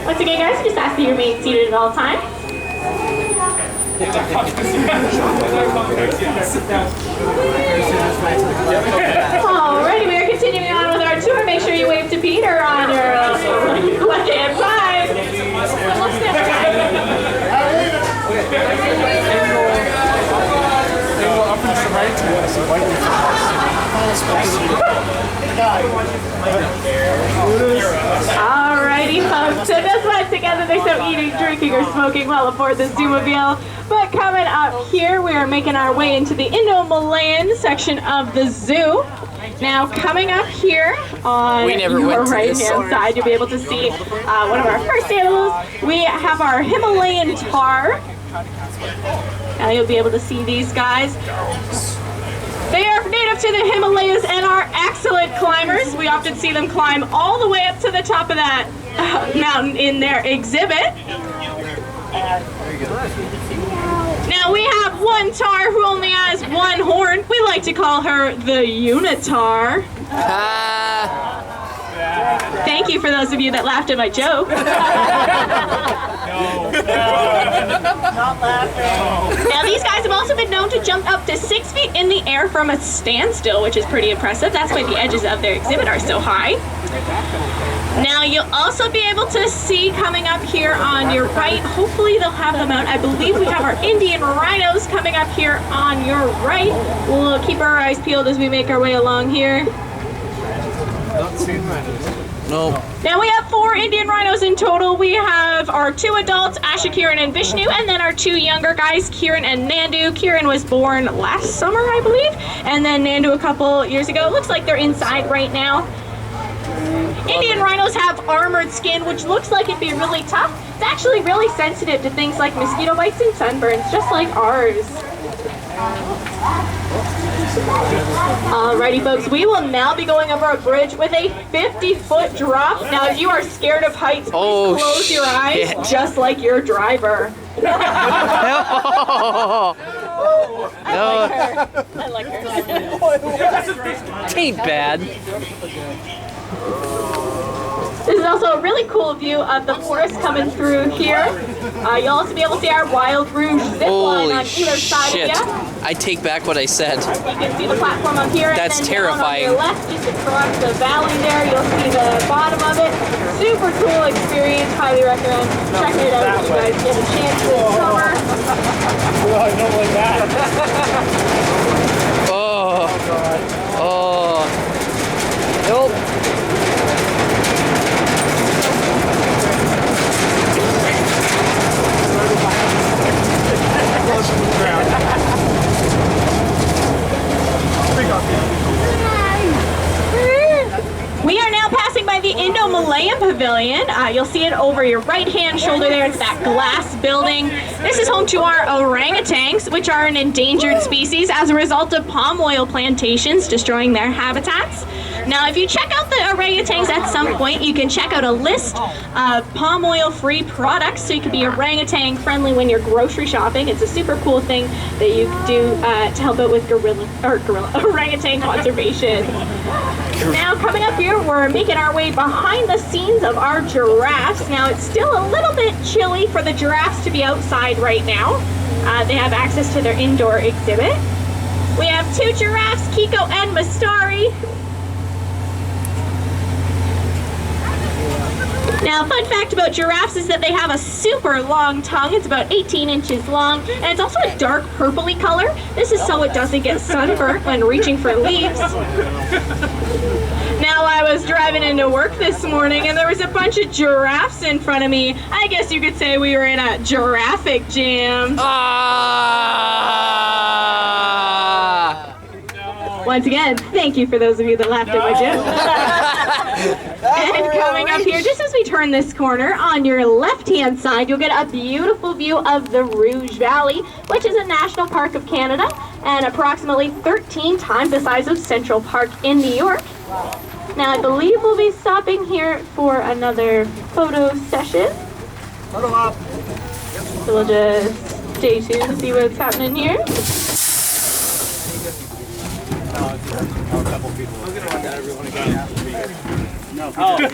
Once again, guys, just ask that you remain seated at all times. Alrighty, we are continuing on with our tour. Make sure you wave to Peter on your left-hand side. Alrighty, folks. So just let together, there's no eating, drinking, or smoking while aboard the Zoomobile. But coming up here, we are making our way into the Indo-Malayan section of the zoo. Now, coming up here on your right-hand side, you'll be able to see one of our first animals. We have our Himalayan tar. Now you'll be able to see these guys. They are native to the Himalayas and are excellent climbers. We often see them climb all the way up to the top of that mountain in their exhibit. Now we have one tar who only has one horn. We like to call her the unitar. Thank you for those of you that laughed at my joke. Not laughing. Now these guys have also been known to jump up to 6 feet in the air from a standstill, which is pretty impressive. That's why the edges of their exhibit are so high. Now you'll also be able to see coming up here on your right, hopefully they'll have them out. I believe we have our Indian rhinos coming up here on your right. We'll keep our eyes peeled as we make our way along here. No. Now we have 4 Indian rhinos in total. We have our 2 adults, Asha, Kiran, and Vishnu, and then our 2 younger guys, Kiran and Nandu. Kiran was born last summer, I believe, and then Nandu a couple years ago. It looks like they're inside right now. Indian rhinos have armored skin, which looks like it'd be really tough. It's actually really sensitive to things like mosquito bites and sunburns, just like ours. Alrighty, folks, we will now be going over a bridge with a 50-foot drop. Now, if you are scared of heights, please close your eyes, just like your driver. I like her. Tain't bad. This is also a really cool view of the forest coming through here. You'll also be able to see our Wild Rouge zip line on either side of you. I take back what I said. You can see the platform up here. That's and then terrifying. On your left, just across the valley there, you'll see the bottom of it. Super cool experience. Highly recommend checking it out if you guys get a chance this summer. Well, I don't like that. Oh. Oh. Nope. We are now passing by the Indo-Malayan Pavilion. You'll see it over your right-hand shoulder there. It's that glass building. This is home to our orangutans, which are an endangered species as a result of palm oil plantations destroying their habitats. Now, if you check out the orangutans at some point, you can check out a list of palm oil-free products so you can be orangutan friendly when you're grocery shopping. It's a super cool thing that you can do to help out with orangutan conservation. Now, coming up here, we're making our way behind the scenes of our giraffes. Now, it's still a little bit chilly for the giraffes to be outside right now. They have access to their indoor exhibit. We have 2 giraffes, Kiko and Mastari. Now, fun fact about giraffes is that they have a super long tongue. It's about 18 inches long, and it's also a dark purpley color. This is so it doesn't get sunburnt when reaching for leaves. Now, I was driving into work this morning, and there was a bunch of giraffes in front of me. I guess you could say we were in a giraffic jam. Once again, thank you for those of you that laughed at my joke. And coming up here, just as we turn this corner, on your left-hand side, you'll get a beautiful view of the Rouge Valley, which is a national park of Canada and approximately 13 times the size of Central Park in New York. Now, I believe we'll be stopping here for another photo session. So we'll just stay tuned to see what's happening here. A couple people. I was gonna want that everyone again. No. Oh. No.